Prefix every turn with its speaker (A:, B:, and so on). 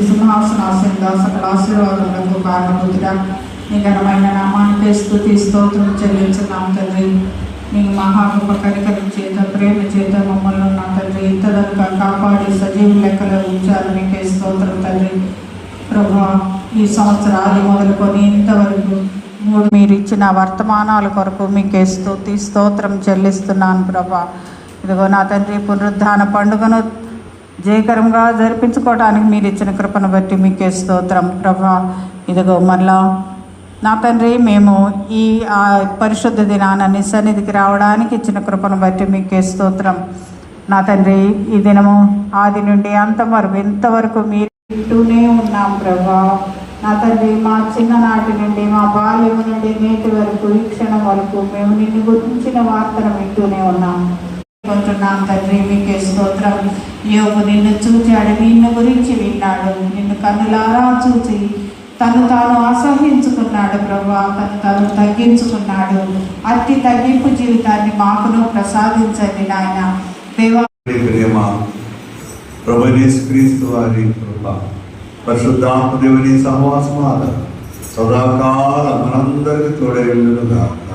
A: సింహాసనాసీనుడా, సకల ఆశీర్వాదములకు కారణభూతుడా, నీ ఘనమైన నామానికి స్తుతి స్తోత్రం చెల్లించున్నాం తండ్రి. నీ మహాగొప్ప కనికరం చేత, ప్రేమ చేత మమ్మల్ని నా తండ్రి ఇంతదనుక కాపాడి సజీవ లెక్కలో ఉంచారు. నీకే స్తోత్రం తండ్రి. ప్రభువా, ఈ సంవత్సరాలు మొదలుకొని ఇంతవరకు మీరు ఇచ్చిన వర్తమానాల కొరకు మీకే స్తుతి స్తోత్రం చెల్లిస్తున్నాను ప్రభా. ఇదిగో నా తండ్రి, పునరుద్ధాన పండుగను జయకరంగా జరిపించుకోవడానికి మీరు ఇచ్చిన కృపను బట్టి మీకే స్తోత్రం ప్రభా. ఇదిగో మళ్ళా నా తండ్రి, మేము ఈ పరిశుద్ధ దినాన్ని సన్నిధికి రావడానికి ఇచ్చిన కృపను బట్టి మీకే స్తోత్రం నా తండ్రి. ఈ దినము ఆది నుండి అంతం వరకు ఇంతవరకు మీరు వింటూనే ఉన్నాం ప్రభా. నా తండ్రి, మా చిన్ననాటి నుండి, మా బాల్యం నుండి నేటి వరకు, ఈ క్షణం వరకు మేము నిన్ను గురించిన వార్తను వింటూనే ఉన్నాం కొంటున్నాం తండ్రి. మీకే స్తోత్రం. యోగు నిన్ను చూచాడు, నిన్ను గురించి విన్నాడు, నిన్ను కన్నులారా చూచి తను తాను అసహించుకున్నాడు ప్రభా. తను తగ్గించుకున్నాడు. అతి తగ్గింపు జీవితాన్ని మాకును ప్రసాదించండి నాయన.
B: ప్రేమ ప్రభువైన యేసుక్రీస్తు వారి కృప, పరిశుద్ధాత్మ దేవుని సహవాసము సదాకాలం మనందరికీ తోడై ఉండును గాక.